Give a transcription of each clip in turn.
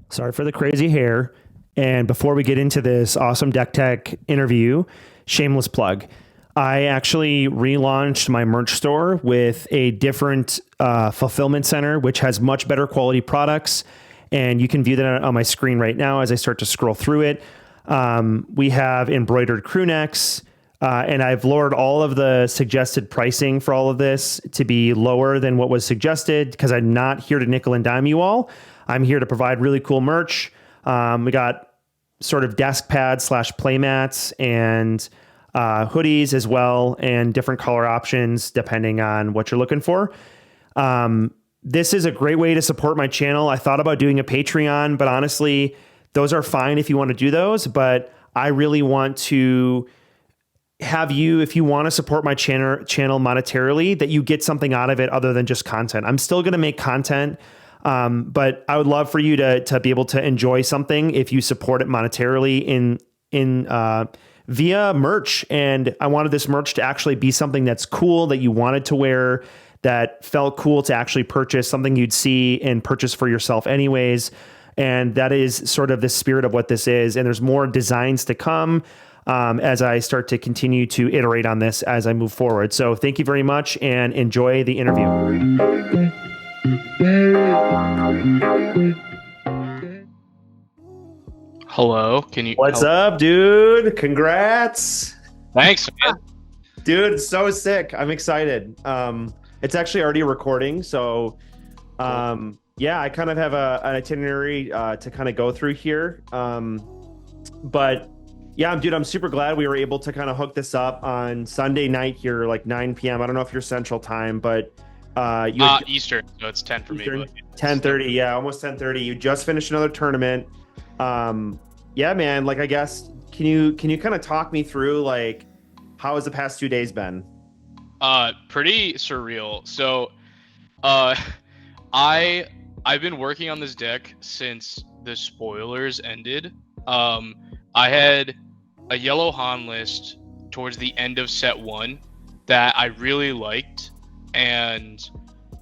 Sorry for the crazy hair. And before we get into this awesome Deck Tech interview, shameless plug. I actually relaunched my merch store with a different fulfillment center, which has much better quality products. And you can view that on my screen right now as I start to scroll through it. We have embroidered crew necks, and I've lowered all of the suggested pricing for all of this to be lower than what was suggested because I'm not here to nickel and dime you all. I'm here to provide really cool merch. We got sort of desk pads / playmats and hoodies as well, and different color options depending on what you're looking for. This is a great way to support my channel. I thought about doing a Patreon, but honestly, those are fine if you want to do those. But I really want to have you, if you want to support my channel monetarily, that you get something out of it other than just content. I'm still going to make content, but I would love for you to be able to enjoy something if you support it monetarily in via merch. And I wanted this merch to actually be something that's cool, that you wanted to wear, that felt cool to actually purchase, something you'd see and purchase for yourself anyways. And that is sort of the spirit of what this is. And there's more designs to come as I start to continue to iterate on this as I move forward. So thank you very much and enjoy the interview. Hello, can you? What's up, dude? Congrats. Thanks, man. Dude, it's so sick. I'm excited. It's actually already recording, so yeah, I kind of have an itinerary to kind of go through here. But yeah, dude, I'm super glad we were able to kind of hook this up on Sunday night here, like 9 p.m. I don't know if you're Central Time, but Eastern, so it's 10 for Eastern, me. 10:30, yeah, almost 10:30. You just finished another tournament. Yeah, man, like I guess can you kind of talk me through like how has the past 2 days been? Pretty surreal. So, I've been working on this deck since the spoilers ended. I had a yellow Han list towards the end of set 1 that I really liked, and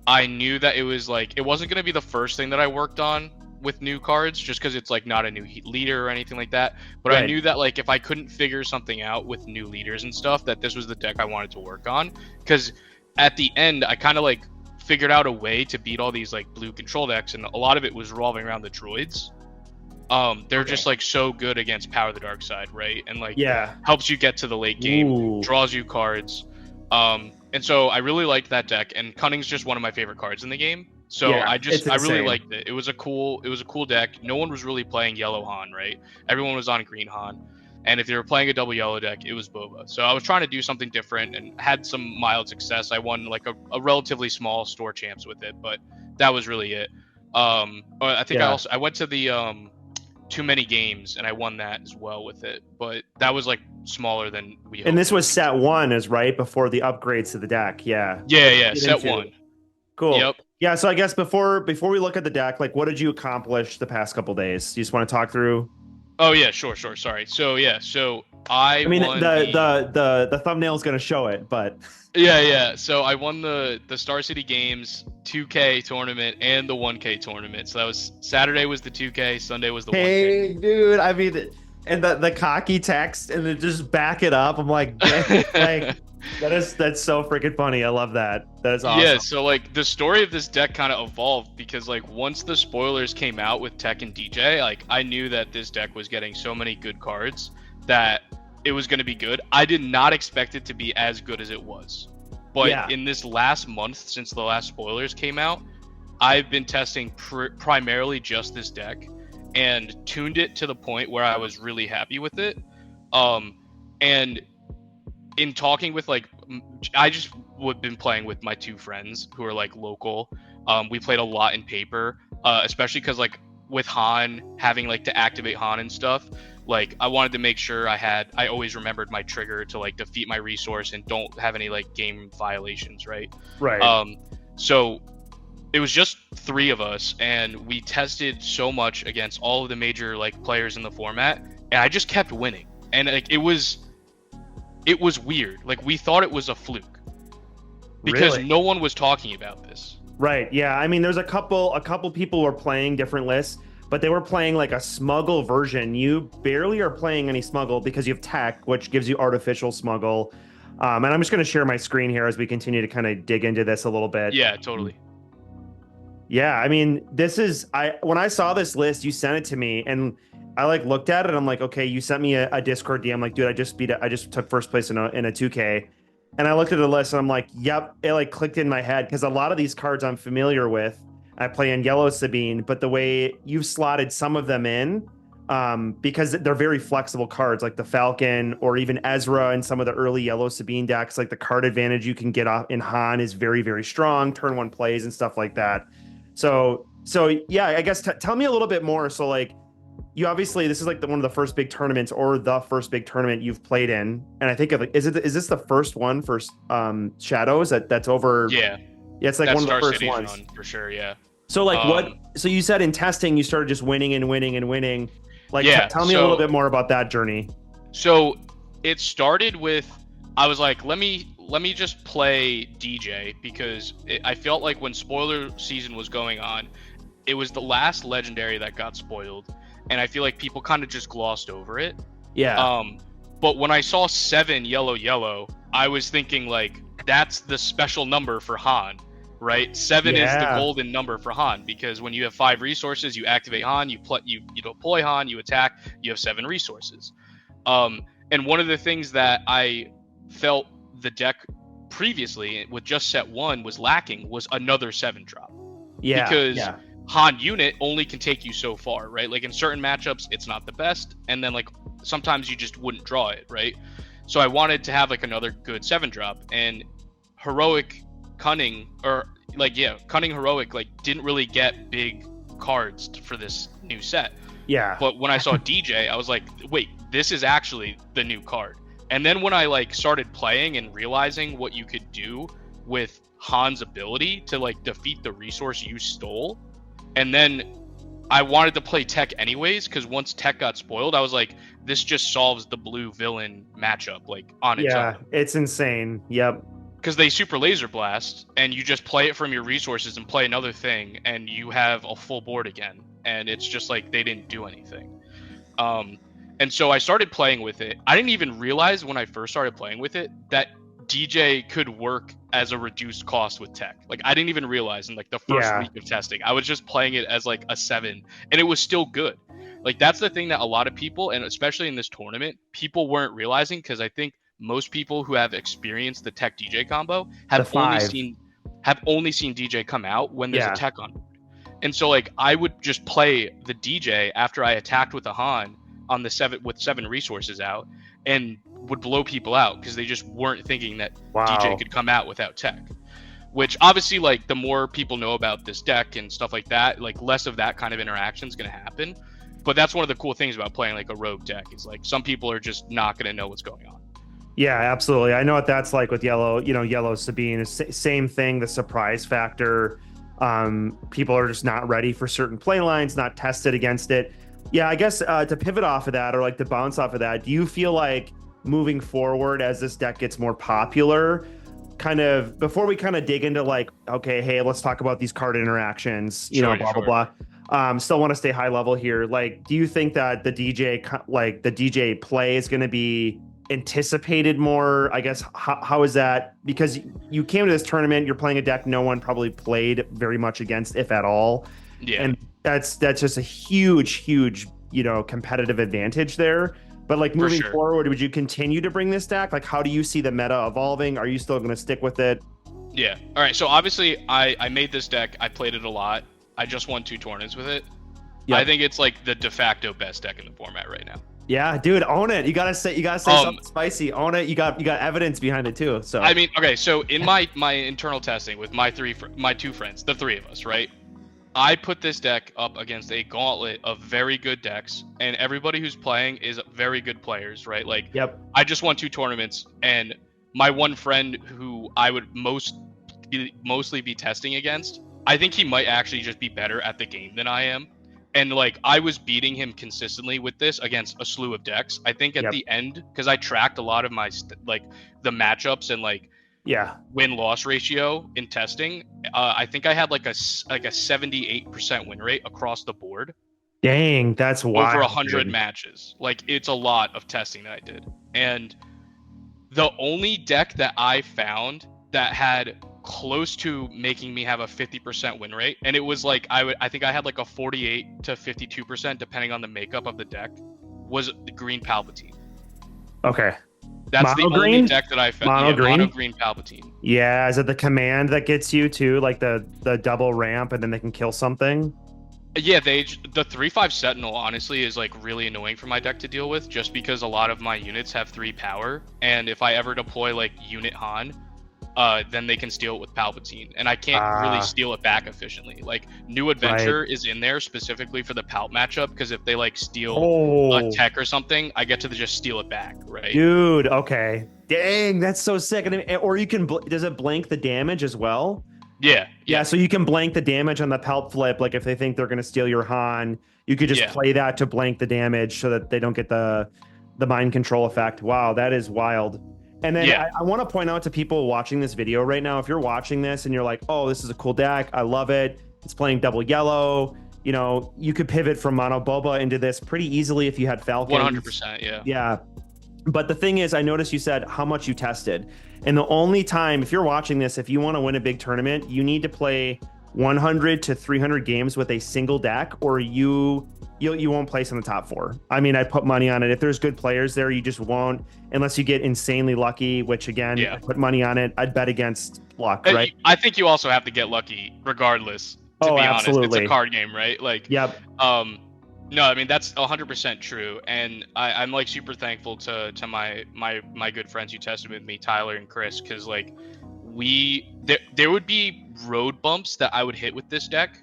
I knew that it was like it wasn't going to be the first thing that I worked on with new cards, just because it's like not a new leader or anything like that. But right. I knew that like if I couldn't figure something out with new leaders and stuff, that this was the deck I wanted to work on. Because at the end, I kind of like figured out a way to beat all these like blue control decks, and a lot of it was revolving around the droids. They're just like so good against Power of the Dark Side, right? And like helps you get to the late game, draws you cards. And so I really liked that deck, and Cunning's just one of my favorite cards in the game. So I really liked it. It was a cool deck. No one was really playing yellow Han, right? Everyone was on green Han. And if they were playing a double yellow deck, it was Boba. So I was trying to do something different and had some mild success. I won like a relatively small store champs with it, but that was really it. I think I went to the too many games and I won that as well with it, but that was like smaller than we hoped. And this was set 1 is right before the upgrades to the deck. Yeah, set 1. Cool. Yep. Yeah, so I guess before we look at the deck, like what did you accomplish the past couple days? You just want to talk through? Oh yeah, sure. Sorry. So I mean won the thumbnail's gonna show it, but yeah. So I won the Star City Games 2K tournament and the 1K tournament. So that was Saturday was the 2K, Sunday was the 1K. Hey, dude, I mean, and the cocky text and then just back it up. I'm like, like that's so freaking funny. I love that. That is awesome. Yeah. So like the story of this deck kind of evolved because like once the spoilers came out with Tech and DJ, like I knew that this deck was getting so many good cards that it was going to be good. I did not expect it to be as good as it was. But in this last month, since the last spoilers came out, I've been testing primarily just this deck and tuned it to the point where I was really happy with it. And in talking with like, I just would been playing with my 2 friends who are like local. We played a lot in paper, especially because like with Han having like to activate Han and stuff, like I wanted to make sure I always remembered my trigger to like defeat my resource and don't have any like game violations, right? So it was just 3 of us and we tested so much against all of the major like players in the format, and I just kept winning. And like it was weird. Like we thought it was a fluke because no one was talking about this. Right. Yeah. I mean, there's a couple people were playing different lists, but they were playing like a smuggle version. You barely are playing any smuggle because you have tech, which gives you artificial smuggle. And I'm just going to share my screen here as we continue to kind of dig into this a little bit. Yeah, totally. Yeah, I mean, this is when I saw this list, you sent it to me, and I like looked at it. And I'm like, okay, you sent me a Discord DM. Like, dude, I just took first place in a 2K, and I looked at the list, and I'm like, yep, it like clicked in my head because a lot of these cards I'm familiar with. I play in yellow Sabine, but the way you've slotted some of them in, because they're very flexible cards, like the Falcon or even Ezra and some of the early yellow Sabine decks, like the card advantage you can get off in Han is very, very strong, turn one plays and stuff like that. So yeah, I guess tell me a little bit more. So like, you obviously this is like one of the first big tournaments or the first big tournament you've played in, and I think of is this the first one for Shadows that's over? Yeah, yeah, it's like one of the first ones for sure. Yeah. So like so you said in testing you started just winning and winning and winning. Like yeah, tell me a little bit more about that journey. So it started with, I was like, let me just play DJ because I felt like when spoiler season was going on, it was the last legendary that got spoiled, and I feel like people kind of just glossed over it. Yeah. But when I saw 7 yellow, I was thinking like that's the special number for Han. Right, 7 is the golden number for Han because when you have 5 resources, you activate Han, you deploy Han, you attack, you have 7 resources. And one of the things that I felt the deck previously with just set 1 was lacking was another 7 drop. Yeah, because Han unit only can take you so far, right? Like in certain matchups, it's not the best, and then like sometimes you just wouldn't draw it, right? So I wanted to have like another good 7 drop, and heroic. Cunning heroic like didn't really get big cards for this new set. Yeah. But when I saw DJ, I was like, wait, this is actually the new card. And then when I like started playing and realizing what you could do with Han's ability to like defeat the resource you stole, and then I wanted to play tech anyways because once tech got spoiled, I was like, this just solves the blue villain matchup like on its own. Yeah, it's insane. Yep. Because they super laser blast and you just play it from your resources and play another thing and you have a full board again, and it's just like they didn't do anything. And so I started playing with it. I didn't even realize when I first started playing with it that DJ could work as a reduced cost with tech. Like I didn't even realize in like the first week of testing. I was just playing it as like a 7 and it was still good. Like that's the thing that a lot of people, and especially in this tournament, people weren't realizing, because I think most people who have experienced the tech DJ combo have only seen DJ come out when there's a tech on board. And so like I would just play the DJ after I attacked with a Han on the 7 resources out, and would blow people out because they just weren't thinking that DJ could come out without tech. Which obviously like the more people know about this deck and stuff like that, like less of that kind of interaction is going to happen. But that's one of the cool things about playing like a rogue deck is like some people are just not going to know what's going on. Yeah, absolutely. I know what that's like with yellow. Yellow Sabine is same thing. The surprise factor. People are just not ready for certain play lines, not tested against it. Yeah, I guess to pivot off of that, or like to bounce off of that, do you feel like moving forward as this deck gets more popular, kind of before we kind of dig into like, okay, hey, let's talk about these card interactions, blah. Still want to stay high level here. Like, do you think that the DJ play is going to be anticipated more? I guess how is that, because you came to this tournament, you're playing a deck no one probably played very much against, if at all, and that's just a huge competitive advantage there. But like moving forward, would you continue to bring this deck? Like how do you see the meta evolving? Are you still going to stick with it? Yeah, all right, so obviously I made this deck, I played it a lot, I just won 2 tournaments with it. I think it's like the de facto best deck in the format right now. Yeah, dude, own it. You gotta say something spicy. Own it. You got evidence behind it too. So I mean, okay, so in my internal testing with my 2 friends, the 3 of us, right? I put this deck up against a gauntlet of very good decks, and everybody who's playing is very good players, right? Like, I just won 2 tournaments, and my one friend who I would mostly be testing against, I think he might actually just be better at the game than I am. And like I was beating him consistently with this against a slew of decks. I think at the end, because I tracked a lot of my the matchups and win-loss ratio in testing, I think I had like a 78% win rate across the board. Dang, that's wild. Over 100 dude. matches. Like, it's a lot of testing that I did. And the only deck that I found that had close to making me have a 50% win rate, and it was like I think I had like a 48 to 52% depending on the makeup of the deck, was the green Palpatine. Okay. That's Mono the green? only deck that I found. Mono green? Mono green Palpatine. Yeah, is it the command that gets you too, like the double ramp, and then they can kill something? Yeah, the 3/5 Sentinel honestly is like really annoying for my deck to deal with, just because a lot of my units have 3 power, and if I ever deploy like unit Han, then they can steal it with Palpatine, and I can't really steal it back efficiently. Like, New Adventure is in there specifically for the Palp matchup, because if they like steal a tech or something, I get to just steal it back, right? Dude, okay. Dang, that's so sick. Or you can, does it blank the damage as well? Yeah, so you can blank the damage on the Palp flip. Like if they think they're going to steal your Han, you could just play that to blank the damage so that they don't get the mind control effect. Wow, that is wild. And then I want to point out to people watching this video right now, if you're watching this and you're like, oh, this is a cool deck, I love it, it's playing double yellow, you know, you could pivot from mono Boba into this pretty easily if you had Falcon. 100%, yeah. But the thing is, I noticed you said how much you tested. And the only time, if you're watching this, if you want to win a big tournament, you need to play 100 to 300 games with a single deck, or you won't place in the top 4. I mean, I put money on it. If there's good players there, you just won't, unless you get insanely lucky, which again, I put money on it. I'd bet against luck, right? I think you also have to get lucky regardless, to be honest. It's a card game, right? Like, no, I mean, that's 100% true. And I'm like super thankful to my good friends who tested with me, Tyler and Chris, because like there would be road bumps that I would hit with this deck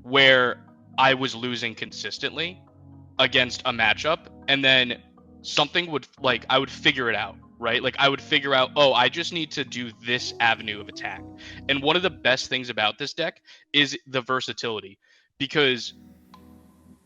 where I was losing consistently against a matchup, and then something would, like, I would figure it out, right? Like, I would figure out, oh, I just need to do this avenue of attack. And one of the best things about this deck is the versatility, because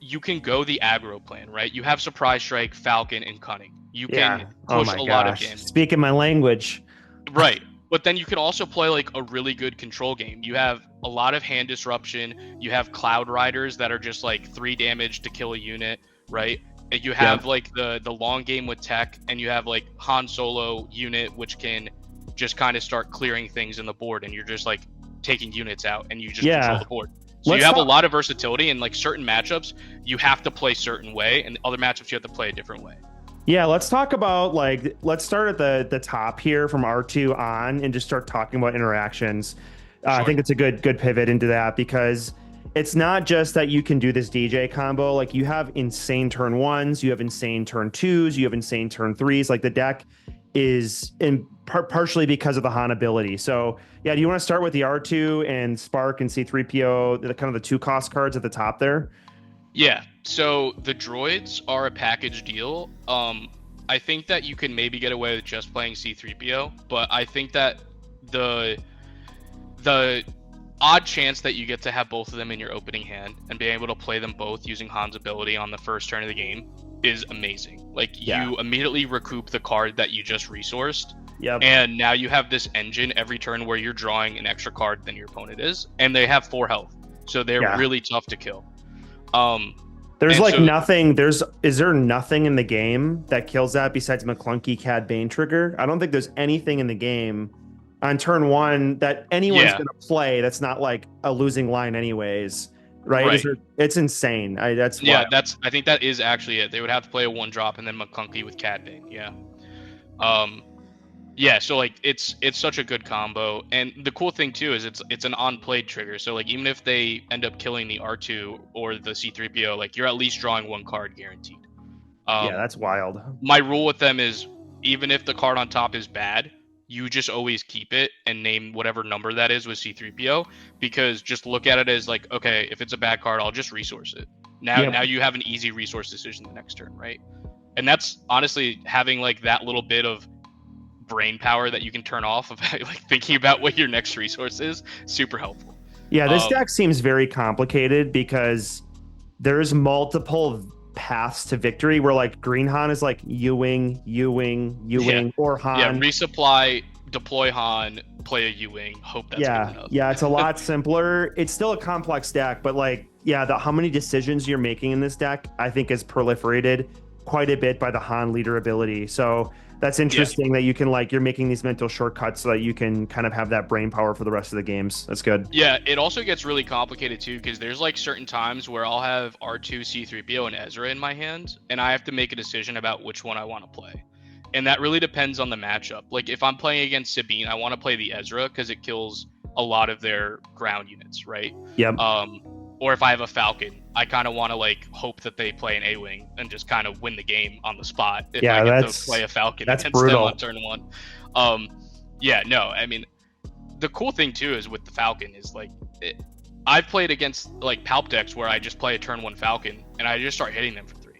you can go the aggro plan, right? You have Surprise Strike, Falcon, and Cunning. You can push a lot of damage. Speaking my language. Right. But then you can also play like a really good control game. You have a lot of hand disruption. You have Cloud Riders that are just like 3 damage to kill a unit, right? And you have like the long game with tech, and you have like Han Solo unit, which can just kind of start clearing things in the board, and you're just like taking units out, and you just control the board. So you have a lot of versatility, and like certain matchups, you have to play certain way, and other matchups you have to play a different way. Yeah, let's talk about, like, let's start at the top here from R2 on and just start talking about interactions. Sure. I think it's a good pivot into that, because it's not just that you can do this DJ combo. Like, you have insane turn 1s, you have insane turn 2s, you have insane turn 3s. Like, the deck is partially because of the Han ability. So yeah, do you want to start with the R2 and Spark and C3PO, the kind of the 2 cost cards at the top there? Yeah, so the droids are a package deal. I think that you can maybe get away with just playing C3PO, but I think that the odd chance that you get to have both of them in your opening hand and being able to play them both using Han's ability on the first turn of the game is amazing. Like, you immediately recoup the card that you just resourced. Yep. And now you have this engine every turn where you're drawing an extra card than your opponent is, and they have 4 health, so they're really tough to kill. There's like nothing. Is there nothing in the game that kills that besides McClunky Cad Bane trigger? I don't think there's anything in the game on turn 1 that anyone's going to play that's not like a losing line anyways, right? It's insane. I think that is actually it. They would have to play a 1-drop and then McClunky with Cad Bane. So like it's such a good combo, and the cool thing too is it's an on-played trigger. So like, even if they end up killing the R2 or the C3PO, like, you're at least drawing 1 card guaranteed. That's wild. My rule with them is, even if the card on top is bad, you just always keep it and name whatever number that is with C3PO, because just look at it as like, okay, if it's a bad card, I'll just resource it. Now you have an easy resource decision the next turn, right? And that's honestly having like that little bit of brain power that you can turn off of like thinking about what your next resource is, super helpful. Yeah, this deck seems very complicated because there's multiple paths to victory where like Green Han is like Ewing or Han. Yeah, resupply deploy Han, play a U-wing, hope that's good Yeah, enough. yeah, it's a lot simpler. It's still a complex deck, but like, yeah, how many decisions you're making in this deck, I think, is proliferated quite a bit by the Han leader ability. So that's Yeah. interesting that you can like you're making these mental shortcuts so that you can kind of have that brain power for the rest of the games. That's good. Yeah, it also gets really complicated too because there's like certain times where I'll have R2, C3PO, and Ezra in my hand, and I have to make a decision about which one I want to play. And that really depends on the matchup. Like if I'm playing against Sabine, I want to play the Ezra because it kills a lot of their ground units, right? Yep. Or if I have a Falcon, I kind of want to like hope that they play an A-wing and just kind of win the game on the spot if I get to play a Falcon that's against brutal. them on turn one. Yeah, no, I mean, the cool thing too is with the Falcon is like I've played against like Palp decks where I just play a turn one Falcon and I just start hitting them for 3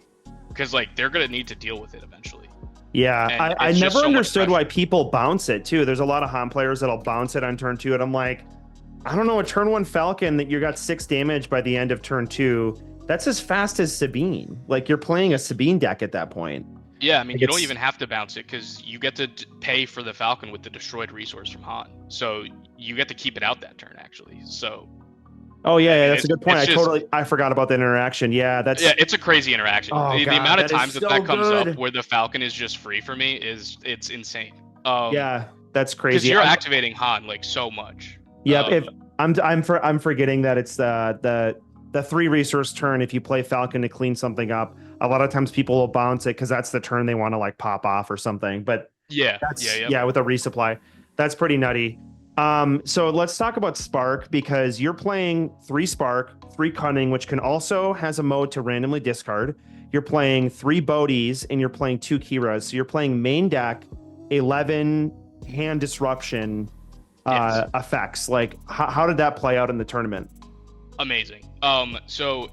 because like they're gonna need to deal with it eventually. Yeah, I never understood why people bounce it too. There's a lot of Han players that'll bounce it on turn 2, and I'm like, I don't know, a turn 1 Falcon that you got 6 damage by the end of turn 2. That's as fast as Sabine. Like you're playing a Sabine deck at that point. Yeah, I mean, you don't even have to bounce it because you get to pay for the Falcon with the destroyed resource from Han. So you get to keep it out that turn, actually. So. Oh yeah, that's a good point. I forgot about that interaction. Yeah, it's a crazy interaction. Oh, the amount of times that comes up where the Falcon is just free for me it's insane. Yeah, that's crazy. Because you're activating Han like so much. Yep. If I'm forgetting that it's the 3 resource turn. If you play Falcon to clean something up, a lot of times people will bounce it because that's the turn they want to like pop off or something. But yeah, with a resupply, that's pretty nutty. So let's talk about Spark because you're playing 3 Spark, 3 Cunning, which can also has a mode to randomly discard. You're playing 3 Bodies and you're playing 2 Kiras. So you're playing main deck 11 hand disruption effects. Like how did that play out in the tournament? Amazing. So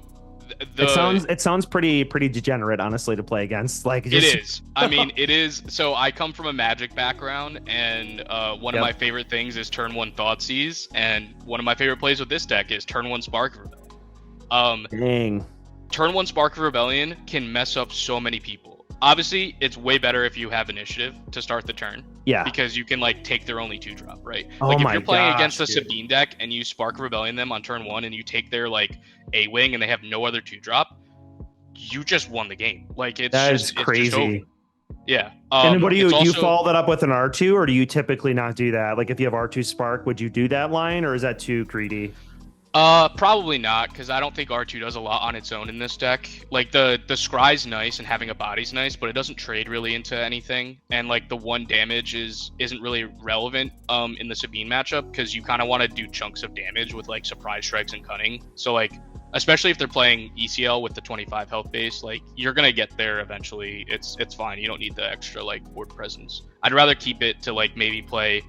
it sounds pretty degenerate, honestly, to play against. Like it is. I mean, it is. So I come from a Magic background, and one of my favorite things is turn 1 Thoughtseize, and one of my favorite plays with this deck is turn 1 Spark of Rebellion. Dang. Turn 1 Spark of Rebellion can mess up so many people. Obviously, it's way better if you have initiative to start the turn. Yeah. Because you can like take their only 2-drop, right? Oh like if you're playing against a Sabine deck and you Spark of Rebellion them on turn 1 and you take their like A-wing and they have no other 2-drop, you just won the game. Like it's crazy. Yeah. And what do you follow that up with an R2, or do you typically not do that? Like if you have R2 Spark, would you do that line, or is that too greedy? Probably not, because I don't think R2 does a lot on its own in this deck. Like the scry's nice and having a body's nice, but it doesn't trade really into anything. And like the 1 damage isn't really relevant in the Sabine matchup because you kind of want to do chunks of damage with like surprise strikes and cunning. So like especially if they're playing ECL with the 25 health base, like you're gonna get there eventually. It's fine. You don't need the extra like board presence. I'd rather keep it to like maybe play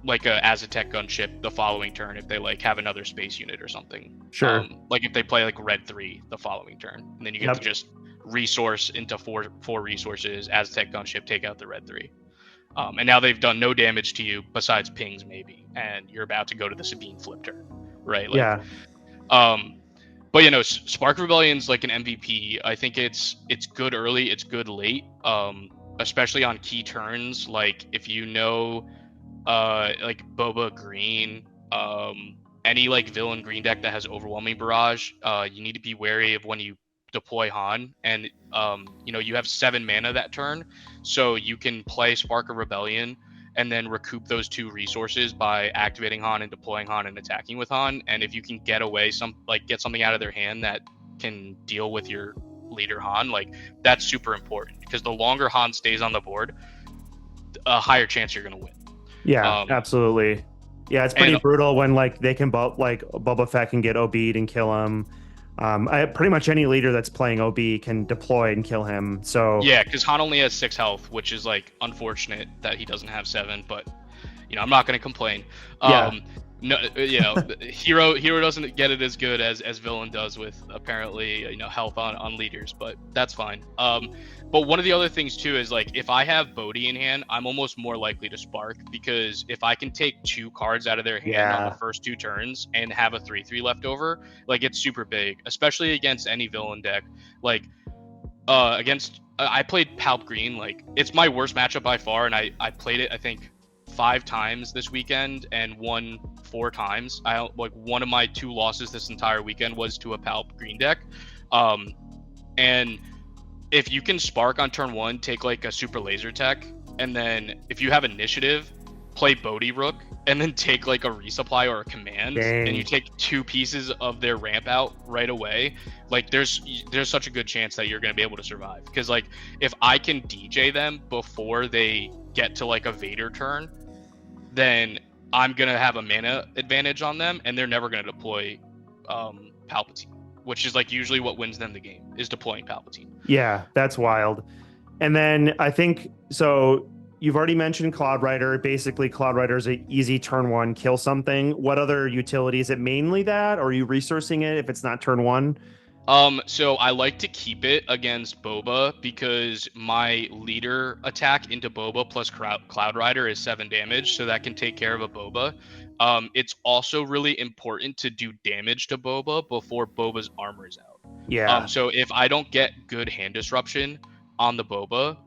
like a Aztec gunship the following turn if they like have another space unit or something. Sure. Like if they play like red 3 the following turn, and then you get to just resource into four resources, Aztec gunship, take out the red 3. And now they've done no damage to you besides pings maybe, and you're about to go to the Sabine flip turn, right? Like, yeah. But you know, Spark Rebellion's like an MVP. I think it's good early, it's good late, especially on key turns. Like if you know. Like Boba green, any like villain green deck that has overwhelming barrage, you need to be wary of when you deploy Han, and you know, you have 7 mana that turn, so you can play Spark of Rebellion and then recoup those 2 resources by activating Han and deploying Han and attacking with Han. And if you can get something out of their hand that can deal with your leader Han, like that's super important, because the longer Han stays on the board, a higher chance you're going to win. Yeah, absolutely. Yeah, it's pretty brutal when like they can like Boba Fett can get OB'd and kill him. Pretty much any leader that's playing OB can deploy and kill him. So yeah, because Han only has 6 health, which is like unfortunate that he doesn't have 7. But you know, I'm not going to complain. No, you know, hero doesn't get it as good as villain does with apparently, you know, health on leaders, but that's fine. But one of the other things too is like if I have Bodhi in hand, I'm almost more likely to Spark, because if I can take 2 cards out of their hand on the first 2 turns and have a 3/3 left over, like it's super big, especially against any villain deck. Like against I played Palp Green. Like, it's my worst matchup by far, and I played it I think 5 times this weekend and won 4 times. I like one of my 2 losses this entire weekend was to a Palp Green deck. And if you can spark on turn 1, take like a super laser tech, and then if you have initiative, play Bodhi Rook, and then take like a resupply or a command, Dang. and you take 2 pieces of their ramp out right away, like there's such a good chance that you're going to be able to survive. Because like if I can DJ them before they get to like a Vader turn, then I'm going to have a mana advantage on them, and they're never going to deploy Palpatine, which is like usually what wins them the game, is deploying Palpatine. Yeah, that's wild. And then I think, so you've already mentioned Cloud Rider. Basically, Cloud Rider is an easy turn 1, kill something. What other utility? Is it mainly that? Or are you resourcing it if it's not turn 1? So I like to keep it against Boba because my leader attack into Boba plus Cloud Rider is 7 damage, so that can take care of a Boba. It's also really important to do damage to Boba before Boba's armor is out. Yeah. So if I don't get good hand disruption on the Boba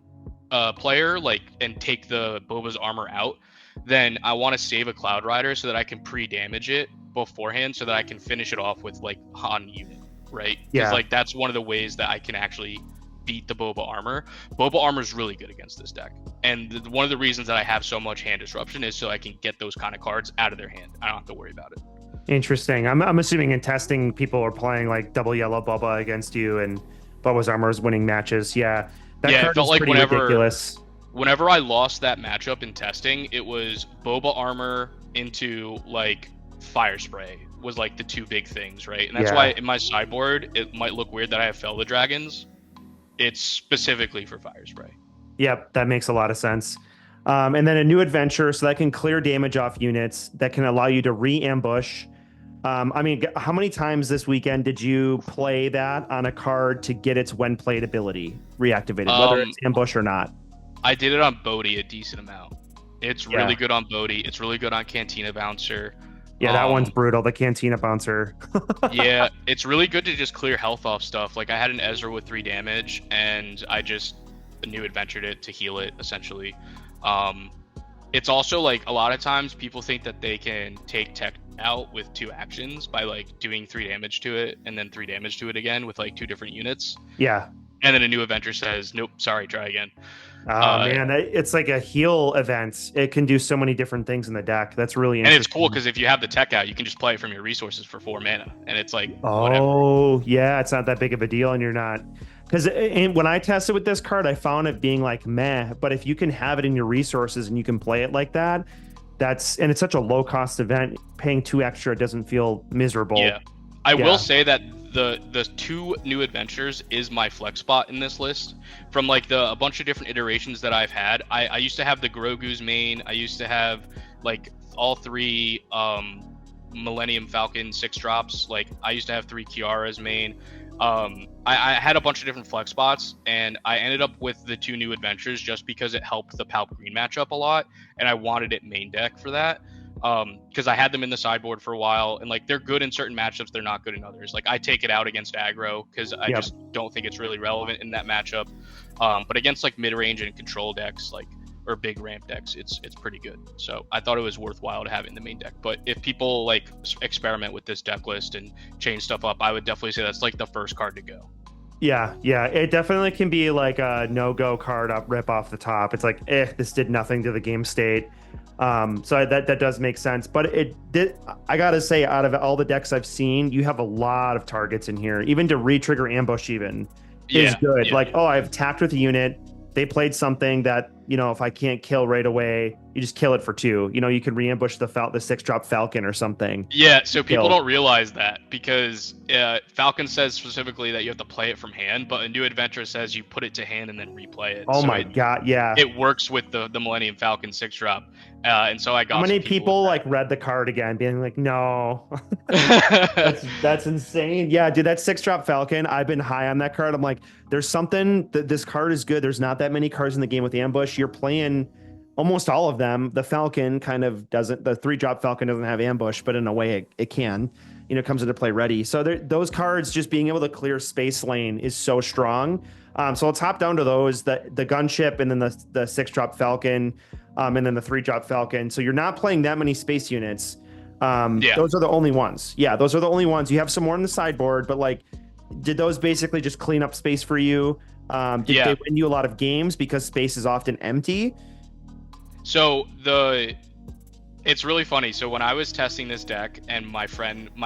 player, like, and take the Boba's armor out, then I want to save a Cloud Rider so that I can pre-damage it beforehand, so that I can finish it off with like Han unit. Right? Because like that's one of the ways that I can actually beat the Boba armor. Boba armor is really good against this deck, and one of the reasons that I have so much hand disruption is so I can get those kind of cards out of their hand. I don't have to worry about it. Interesting. I'm assuming in testing, people are playing like double yellow Boba against you, and Boba's armor is winning matches. Yeah, that card it felt is like pretty ridiculous. Whenever I lost that matchup in testing, it was Boba armor into like Fire Spray was like the 2 big things, right? And that's why in my sideboard it might look weird that I have Felda Dragons. It's specifically for Fire Spray. Yep, that makes a lot of sense. And then a new adventure, so that can clear damage off units, that can allow you to re-ambush. I mean, how many times this weekend did you play that on a card to get its when played ability reactivated, whether it's ambush or not? I did it on Bodhi a decent amount. It's really good on Bodhi. It's really good on Cantina Bouncer. Yeah, that one's brutal. The Cantina Bouncer. Yeah, it's really good to just clear health off stuff. Like I had an Ezra with 3 damage, and I just new adventured it to heal it, essentially. It's also like a lot of times people think that they can take tech out with 2 actions by like doing 3 damage to it and then 3 damage to it again with like 2 different units. Yeah. And then a new adventure says, nope, sorry, try again. Oh man, it's like a heal event. It can do so many different things in the deck. That's really interesting. And it's cool because if you have the tech out, you can just play it from your resources for 4 mana, and it's like whatever. Yeah, it's not that big of a deal, and you're not, because when I tested with this card, I found it being like meh. But if you can have it in your resources and you can play it like that, and it's such a low cost event. Paying 2 extra doesn't feel miserable. Yeah, I will say that the 2 new adventures is my flex spot in this list. From like a bunch of different iterations that I've had, I used to have the Grogu's main. I used to have like all 3 Millennium Falcon 6 drops. Like I used to have 3 Kiara's main. I had a bunch of different flex spots, and I ended up with the 2 new adventures just because it helped the Palp Green matchup a lot, and I wanted it main deck for that. Because I had them in the sideboard for a while, and like they're good in certain matchups, they're not good in others. Like I take it out against aggro because I just don't think it's really relevant in that matchup. But against like mid-range and control decks, like, or big ramp decks, it's pretty good. So I thought it was worthwhile to have it in the main deck. But if people like experiment with this deck list and change stuff up, I would definitely say that's like the first card to go. Yeah, it definitely can be like a no-go card rip off the top. It's like, this did nothing to the game state. So that does make sense. But I gotta say, out of all the decks I've seen, you have a lot of targets in here. Even to re-trigger ambush is good. Yeah. Like, I've attacked with a unit. They played something that, if I can't kill right away, you just kill it for 2. You can re-ambush the 6-drop Falcon or something. Yeah, so people don't realize that because Falcon says specifically that you have to play it from hand, but a new adventure says you put it to hand and then replay it. Oh, so my God, yeah. It works with the Millennium Falcon 6-drop. And so I got. How many people like read the card again, being like, "No, that's insane." Yeah, dude, that 6-drop Falcon. I've been high on that card. I'm like, there's something that this card is good. There's not that many cards in the game with ambush. You're playing almost all of them. The Falcon kind of doesn't. The 3-drop Falcon doesn't have ambush, but in a way, it can. comes into play ready. So those cards, just being able to clear space lane is so strong. So let's hop down to those, the gunship, and then the 6-drop Falcon, and then the 3-drop Falcon. So you're not playing that many space units. Those are the only ones. Yeah, those are the only ones. You have some more on the sideboard, but like, did those basically just clean up space for you? Did they win you a lot of games because space is often empty? So it's really funny. So when I was testing this deck, and my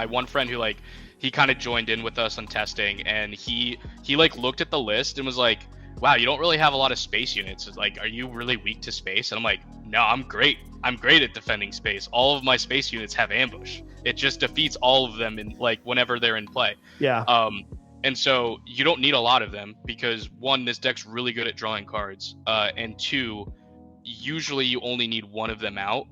one friend who like, he kind of joined in with us on testing, and he like looked at the list and was like, wow, you don't really have a lot of space units. It's like, are you really weak to space? And I'm like, no, I'm great. I'm great at defending space. All of my space units have ambush. It just defeats all of them in like whenever they're in play. Yeah. And so you don't need a lot of them because, one, this deck's really good at drawing cards. And two, usually you only need one of them out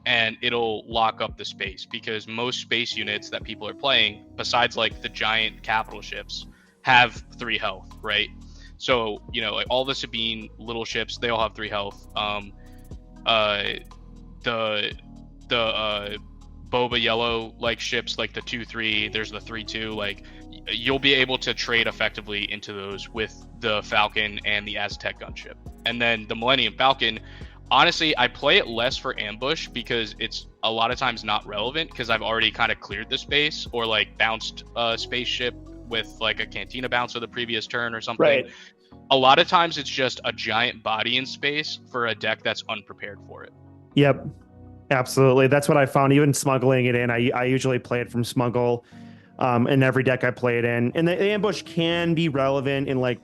and it'll lock up the space, because most space units that people are playing, besides like the giant capital ships, have 3 health, right? So, like all the Sabine little ships, they all have 3 health. The Boba yellow like ships, like the 2/3, there's the 3/2, like you'll be able to trade effectively into those with the Falcon and the Aztec gunship. And then the Millennium Falcon, honestly, I play it less for ambush because it's a lot of times not relevant, because I've already kind of cleared the space or like bounced a spaceship with like a Cantina bounce of the previous turn or something. Right. A lot of times it's just a giant body in space for a deck that's unprepared for it. Yep, absolutely. That's what I found. Even smuggling it in, I usually play it from smuggle in every deck I play it in. And the ambush can be relevant in like,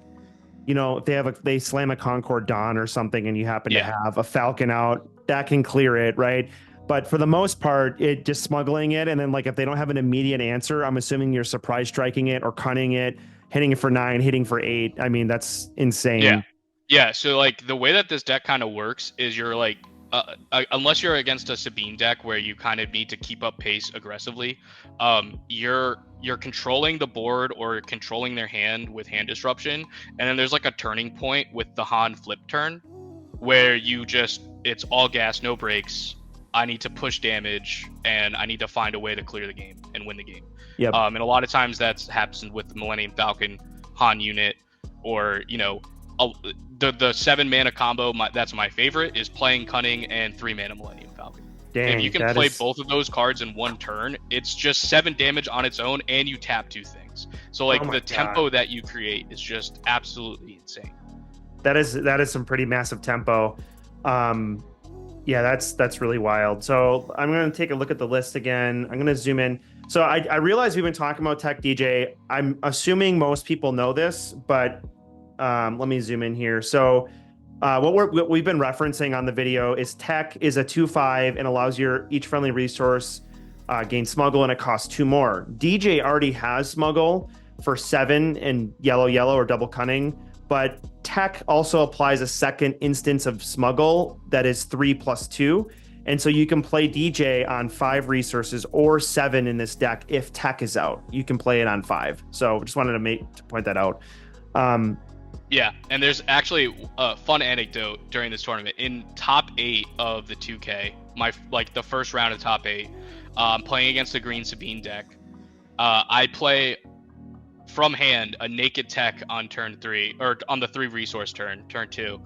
if they slam a Concord Dawn or something and you happen to have a Falcon out, that can clear it, right? But for the most part, it just smuggling it. And then like if they don't have an immediate answer, I'm assuming you're surprise striking it or cunning it, hitting it for 9, hitting for 8. I mean, that's insane. Yeah. So like the way that this deck kind of works is you're like, unless you're against a Sabine deck where you kind of need to keep up pace aggressively, you're controlling the board or controlling their hand with hand disruption. And then there's like a turning point with the Han flip turn where it's all gas, no brakes. I need to push damage and I need to find a way to clear the game and win the game. Yep. And a lot of times that's happens with the Millennium Falcon Han unit, or the 7 mana combo. That's my favorite, is playing Cunning and 3 mana Millennium Falcon. Dang, if you can play both of those cards in one turn, it's just 7 damage on its own, and you tap 2 things. So like the tempo that you create is just absolutely insane. That is some pretty massive tempo. Yeah, that's really wild. So I'm going to take a look at the list again. I'm going to zoom in. So I realize we've been talking about Tech DJ. I'm assuming most people know this, but let me zoom in here. So what we've been referencing on the video is Tech is a 2/5 and allows each friendly resource gain smuggle, and it costs 2 more. DJ already has smuggle for 7 and yellow or double cunning, but Tech also applies a second instance of smuggle that is 3 + 2. And so you can play DJ on 5 resources or 7 in this deck. If Tech is out, you can play it on 5. So just wanted to point that out. Yeah, and there's actually a fun anecdote during this tournament. In top 8 of the 2K, the first round of top 8, playing against the Green Sabine deck, I play from hand a naked Tech on turn 3, or on the 3 resource turn 2,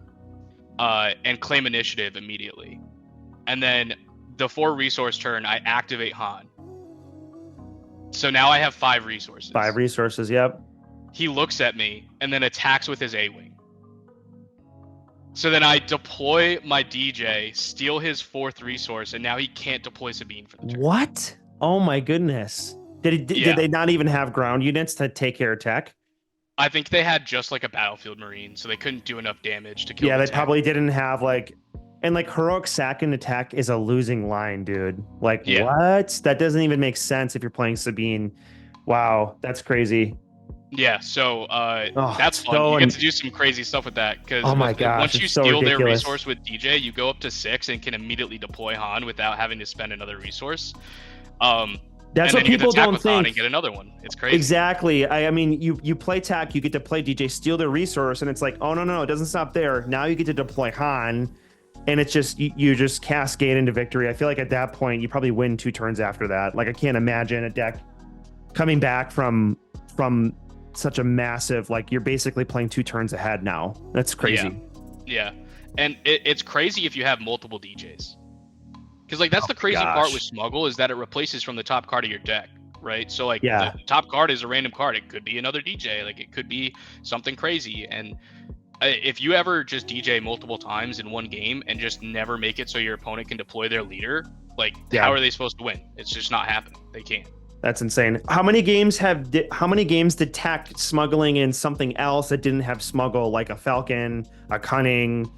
and claim initiative immediately. And then the 4 resource turn, I activate Han. So now I have 5 resources. 5 resources, yep. He looks at me and then attacks with his A-Wing. So then I deploy my DJ, steal his 4th resource, and now he can't deploy Sabine for the turn. What? Oh my goodness. Did they not even have ground units to take care of Tech? I think they had just like a battlefield marine, so they couldn't do enough damage to kill. Yeah, they Tech. probably didn't have and heroic sack and attack is a losing line, dude. What? That doesn't even make sense if you're playing Sabine. Wow, that's crazy. Yeah, so that's fun. You get to do some crazy stuff with that, because once you steal their resource with DJ, you go up to 6 and can immediately deploy Han without having to spend another resource. That's what people don't think. And get another one. It's crazy. Exactly. I mean, you play Tech, you get to play DJ, steal their resource, and it's like, oh no, it doesn't stop there. Now you get to deploy Han, and it's just you just cascade into victory. I feel like at that point you probably win 2 turns after that. Like I can't imagine a deck coming back from such a massive, like, you're basically playing 2 turns ahead now. That's crazy. Yeah. And it's crazy if you have multiple DJs. Because, like, that's the crazy part with Smuggle, is that it replaces from the top card of your deck, right? So, like, the top card is a random card. It could be another DJ. Like, it could be something crazy. And if you ever just DJ multiple times in one game and just never make it so your opponent can deploy their leader, like, how are they supposed to win? It's just not happening. They can't. That's insane. How many games did Tech smuggling in something else that didn't have smuggle, like a Falcon, a Cunning?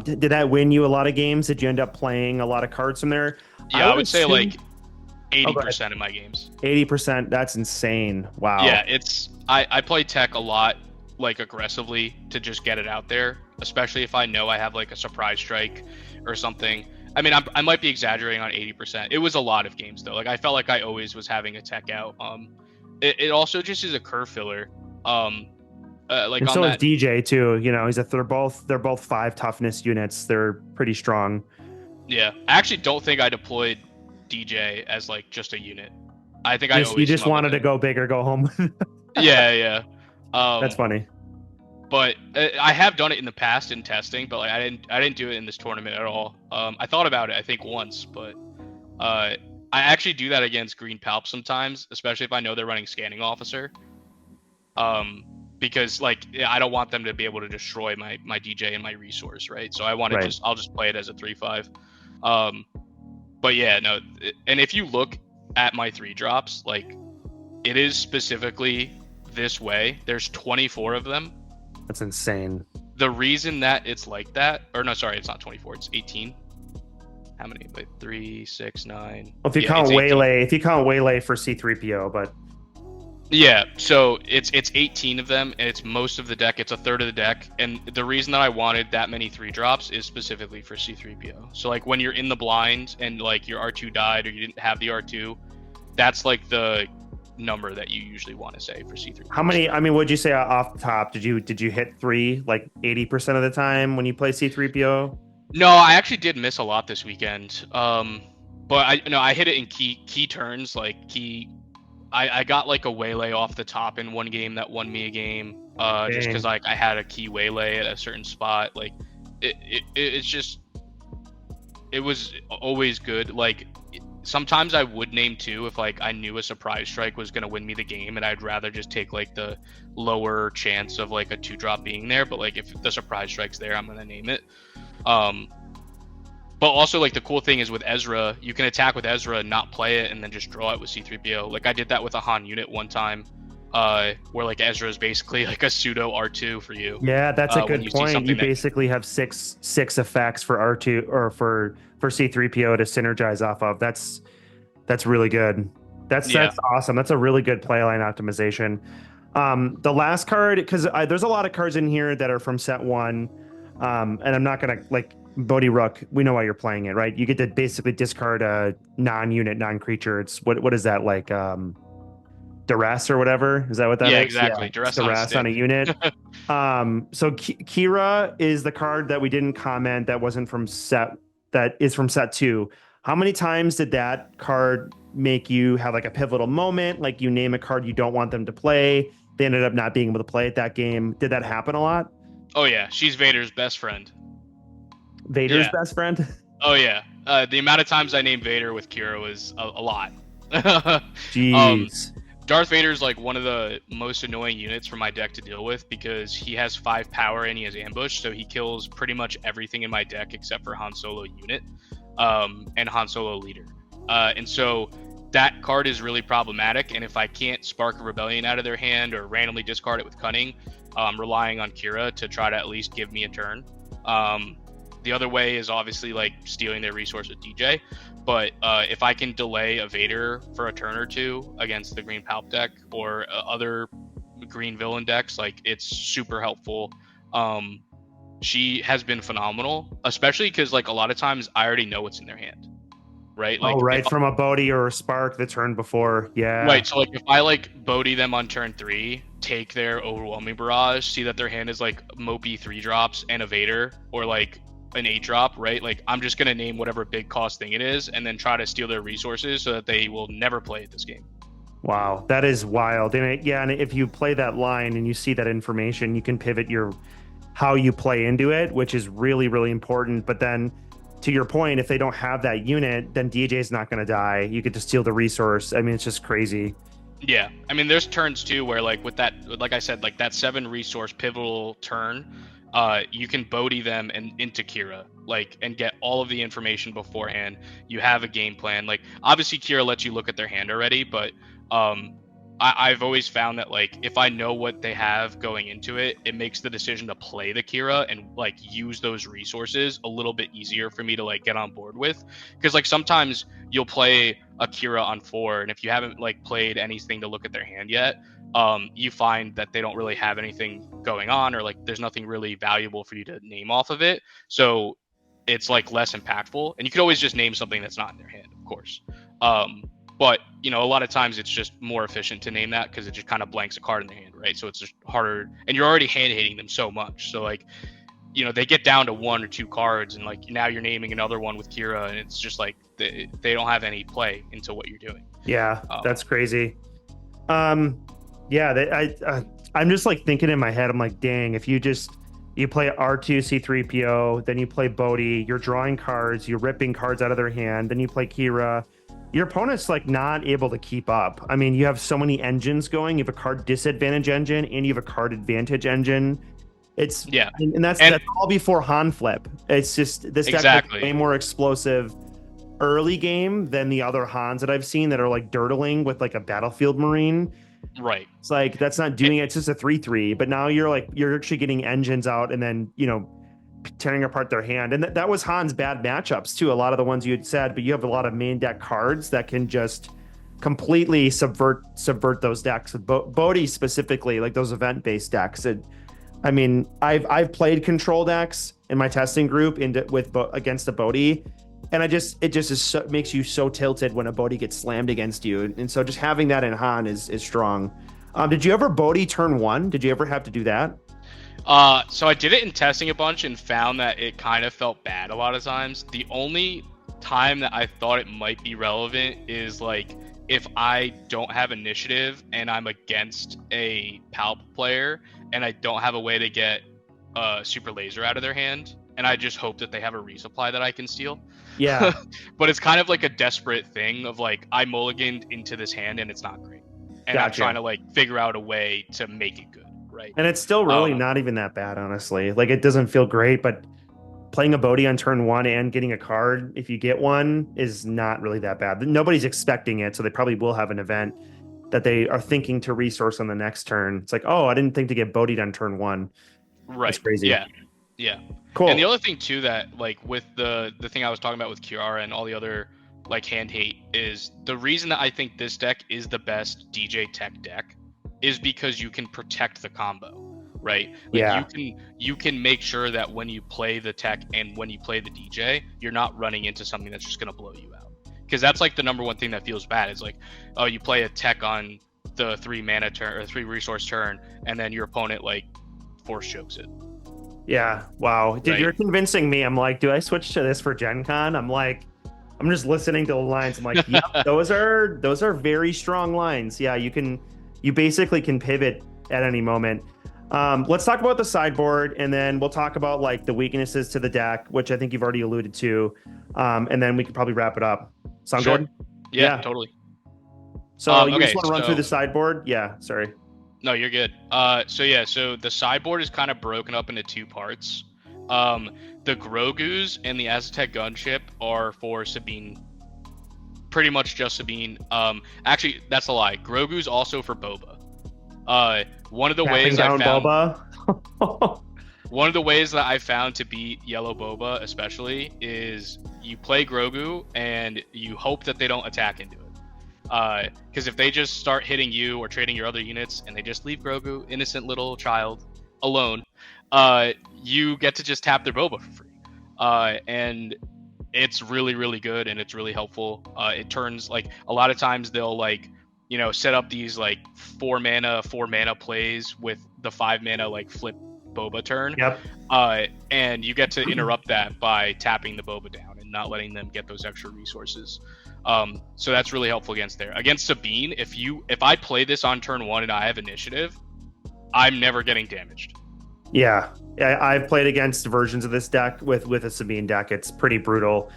Did that win you a lot of games? Did you end up playing a lot of cards from there? Yeah, I would say like 80% of my games. 80%. That's insane. Wow. Yeah, I play Tech a lot, like, aggressively to just get it out there, especially if I know I have like a surprise strike or something. I mean, I might be exaggerating on 80%. It was a lot of games though. Like, I felt like I always was having a Tech out. It also just is a curve filler. Like, and so is DJ too. You know, they're both 5 toughness units. They're pretty strong. Yeah, I actually don't think I deployed DJ as like just a unit. I think you just wanted to go big or go home. Yeah. That's funny. But I have done it in the past in testing, but like I didn't do it in this tournament at all. I thought about it, I think, once, but I actually do that against green Palp sometimes, especially if I know they're running scanning officer. Because, like, I don't want them to be able to destroy my DJ and my resource, right? So I want to I'll just play it as a 3/5. But yeah, no, and if you look at my 3 drops, like, it is specifically this way. There's 24 of them. That's insane. The reason that it's like that, or no, sorry, it's not 24, it's 18. How many? Like 3, 6, 9. Well, if you count Waylay for C3PO, but yeah, so it's 18 of them, and it's most of the deck. It's a third of the deck, and the reason that I wanted that many 3 drops is specifically for C3PO. So, like, when you're in the blind and like your R2 died or you didn't have the R2, that's like the number that you usually want to say for C3PO. How many? I mean, would you say off the top? Did you hit 3 like 80% of the time when you play C3PO? No, I actually did miss a lot this weekend. But I hit it in key turns, like key. I got like a waylay off the top in one game that won me a game, just because like I had a key waylay at a certain spot. Like it's just, it was always good. Like sometimes I would name 2 if like I knew a surprise strike was gonna win me the game, and I'd rather just take like the lower chance of like a 2-drop being there. But like if the surprise strike's there, I'm gonna name it. But also, like, the cool thing is with Ezra, you can attack with Ezra and not play it and then just draw it with C3PO. Like, I did that with a Han unit one time, where, like, Ezra is basically, like, a pseudo R2 for you. Yeah, that's a good point. You basically have six effects for R2 or for C3PO to synergize off of. That's really good. That's awesome. That's a really good playline optimization. The last card, because there's a lot of cards in here that are from set 1, and I'm not going to, like, Bodhi Rook, we know why you're playing it, right? You get to basically discard a non-unit, non-creature. It's what is that, like duress or whatever? Is that what that is? Yeah, exactly. Duress on a unit. So Kira is the card that we didn't comment that wasn't from that is from set 2. How many times did that card make you have like a pivotal moment? Like you name a card you don't want them to play, they ended up not being able to play it that game. Did that happen a lot? Oh yeah, she's Vader's best friend. Vader's best friend? Oh yeah. The amount of times I named Vader with Kira was a lot. Jeez. Darth Vader's like one of the most annoying units for my deck to deal with because he has 5 power and he has ambush, so he kills pretty much everything in my deck except for Han Solo unit and Han Solo leader. And so that card is really problematic, and if I can't spark a rebellion out of their hand or randomly discard it with Cunning, relying on Kira to try to at least give me a turn. The other way is obviously like stealing their resource with DJ, but if I can delay a Vader for a turn or 2 against the green Palp deck or other green villain decks, like it's super helpful. She has been phenomenal, especially because like a lot of times I already know what's in their hand, right? Like, from a Bodhi or a Spark the turn before, yeah. Right, so like if I like Bodhi them on turn 3, take their overwhelming barrage, see that their hand is like mopey 3-drops and a Vader, or like an 8-drop, right? Like I'm just gonna name whatever big cost thing it is and then try to steal their resources so that they will never play it this game. Wow, that is wild. And if you play that line and you see that information, you can pivot your how you play into it, which is really, really important. But then to your point, if they don't have that unit, then DJ is not going to die. You could just steal the resource. I mean, it's just crazy. Yeah, I mean, there's turns too where like with that, like I said, like that 7 resource pivotal turn, you can Bodhi them and into Kira, like, and get all of the information beforehand. You have a game plan. Like, obviously, Kira lets you look at their hand already, but um, I've always found that like if I know what they have going into it, it makes the decision to play the Kira and like use those resources a little bit easier for me to like get on board with. Because like sometimes you'll play a Kira on 4, and if you haven't like played anything to look at their hand yet, you find that they don't really have anything going on, or like there's nothing really valuable for you to name off of it. So it's like less impactful, and you could always just name something that's not in their hand, of course. But you know, a lot of times it's just more efficient to name that because it just kind of blanks a card in their hand, right? So it's just harder, and you're already hand hitting them so much. So like, you know, they get down to 1 or 2 cards, and like now you're naming another one with Kira, and it's just like they don't have any play into what you're doing. Yeah, that's crazy. Yeah, I'm just like thinking in my head, I'm like, dang, if you play R2 C3PO, then you play Bodhi, you're drawing cards, you're ripping cards out of their hand, then you play Kira. Your opponent's like not able to keep up. I mean, you have so many engines going. You have a card disadvantage engine and you have a card advantage engine. And that's all before Han flip. It's just this deck is way more explosive early game than the other Hans that I've seen that are like dirtling with like a battlefield marine. Right. It's like that's not doing it. It's just a 3/3. But now you're actually getting engines out and then tearing apart their hand. And that was Han's bad matchups too. A lot of the ones you had said, but you have a lot of main deck cards that can just completely subvert those decks. Bodhi specifically, like those event based decks. I mean, I've played control decks in my testing group against a Bodhi, and makes you so tilted when a Bodhi gets slammed against you. And so just having that in Han is strong. Did you ever Bodhi turn 1? Did you ever have to do that? So I did it in testing a bunch and found that it kind of felt bad a lot of times. The only time that I thought it might be relevant is like if I don't have initiative and I'm against a Palp player and I don't have a way to get super laser out of their hand, and I just hope that they have a resupply that I can steal. Yeah. But it's kind of like a desperate thing of like I mulliganed into this hand and it's not great. And I'm trying to like figure out a way to make it good. Right. And it's still really not even that bad, honestly. Like it doesn't feel great, but playing a Bodhi on turn 1 and getting a card, if you get one, is not really that bad. Nobody's expecting it, so they probably will have an event that they are thinking to resource on the next turn. It's like, oh, I didn't think to get Bodhi'd on turn 1. Right. That's crazy. Yeah. Cool. And the other thing too that like with the thing I was talking about with Kiara and all the other like hand hate is the reason that I think this deck is the best DJ tech deck is because you can protect the combo, right? Like you can make sure that when you play the tech and when you play the DJ, you're not running into something that's just going to blow you out. Because that's like the number one thing that feels bad is like, oh, you play a tech on the 3 mana turn or 3 resource turn, and then your opponent like force chokes it. Yeah. Wow. Dude, right? You're convincing me. I'm like, do I switch to this for Gen Con? I'm just listening to the lines. I'm like, yep, those are very strong lines. Yeah, you basically can pivot at any moment. Let's talk about the sideboard, and then we'll talk about like the weaknesses to the deck, which I think you've already alluded to. And then we can probably wrap it up. Sound good? Yeah, totally. So you just want to run through the sideboard? Yeah, sorry. No, you're good. So the sideboard is kind of broken up into 2 parts. The Grogu's and the Aztec gunship are for Sabine. Pretty much just Sabine. Actually, that's a lie. Grogu's also for Boba. One of the ways I found Boba. One of the ways that I found to beat Yellow Boba, especially, is you play Grogu and you hope that they don't attack into it. Because if they just start hitting you or trading your other units and they just leave Grogu, innocent little child, alone, you get to just tap their Boba for free. And it's really, really good and it's really helpful. It turns like a lot of times they'll like, set up these like 4 mana plays with the 5 mana like flip Boba turn. Yep. And you get to interrupt that by tapping the Boba down and not letting them get those extra resources. So that's really helpful against there. Against Sabine, if I play this on turn 1 and I have initiative, I'm never getting damaged. Yeah, I've played against versions of this deck with a Sabine deck. It's pretty brutal.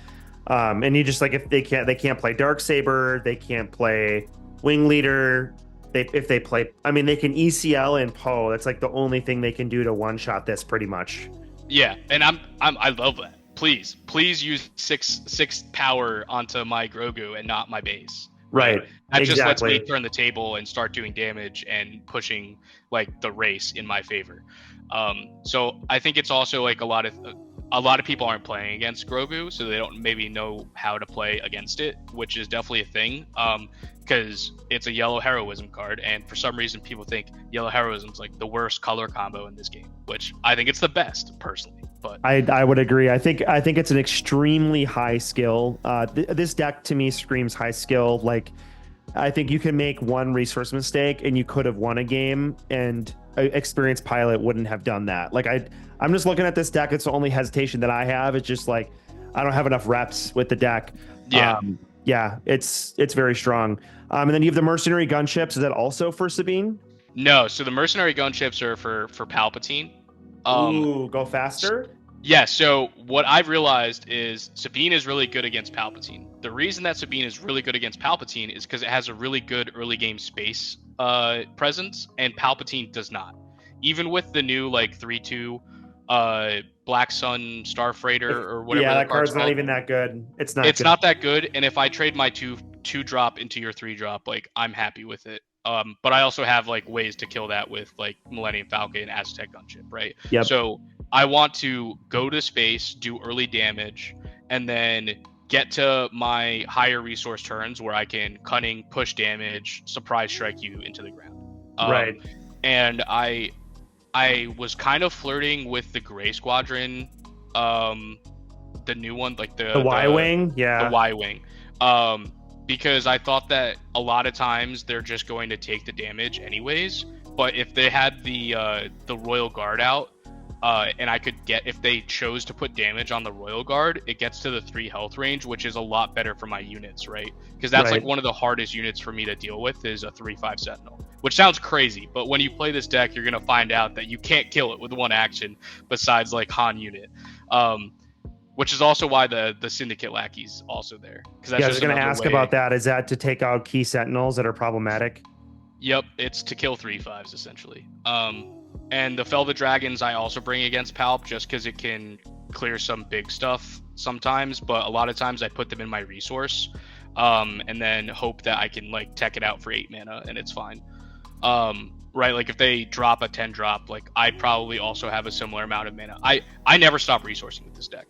And you just like if they can't play Darksaber, they can't play Wing Leader. If they play, I mean, they can ECL and Poe. That's like the only thing they can do to one shot this, pretty much. Yeah, and I love that. Please use six power onto my Grogu and not my base. Right. That exactly. just lets me turn the table and start doing damage and pushing like the race in my favor. So I think it's also like a lot of people aren't playing against Grogu, so they don't maybe know how to play against it, which is definitely a thing. Because it's a yellow heroism card, and for some reason people think yellow heroism is like the worst color combo in this game, which I think it's the best personally. But I would agree. I think it's an extremely high skill. This deck to me screams high skill. Like, I think you can make one resource mistake and you could have won a game, and an experienced pilot wouldn't have done that. Like I'm just looking at this deck. It's the only hesitation that I have. It's just like I don't have enough reps with the deck. Yeah. Yeah, it's very strong. And then you have the mercenary gunships. Is that also for Sabine? No, so the mercenary gunships are for Palpatine. Ooh, go faster? Yeah, so what I've realized is Sabine is really good against Palpatine. The reason that Sabine is really good against Palpatine is because it has a really good early game space presence, and Palpatine does not. Even with the new like 3/2 Black Sun Starfreighter or whatever. Yeah, that card's not even that good. It's not that good, and if I trade my two drop into your 3-drop, like I'm happy with it. But I also have like ways to kill that with like Millennium Falcon and Aztec Gunship, right? Yep. So I want to go to space, do early damage, and then get to my higher resource turns where I can Cunning, push damage, surprise strike you into the ground. Right. And I was kind of flirting with the Gray Squadron, the new one, like the Y-Wing? Yeah. The Y-Wing. Because I thought that a lot of times they're just going to take the damage anyways. But if they had the Royal Guard out, and I could get, if they chose to put damage on the Royal Guard, it gets to the 3 health range, which is a lot better for my units, right? Because that's like one of the hardest units for me to deal with is a 3/5 Sentinel, which sounds crazy, but when you play this deck, you're gonna find out that you can't kill it with one action besides like Han unit. Which is also why the Syndicate Lackey's also there. Yeah, I was going to ask about that. Is that to take out key sentinels that are problematic? Yep, it's to kill 3/5s essentially. And the Fel the Dragons I also bring against Palp just because it can clear some big stuff sometimes, but a lot of times I put them in my resource, and then hope that I can like tech it out for 8 mana and it's fine. Right, like if they drop a 10-drop, like I'd probably also have a similar amount of mana. I never stop resourcing with this deck.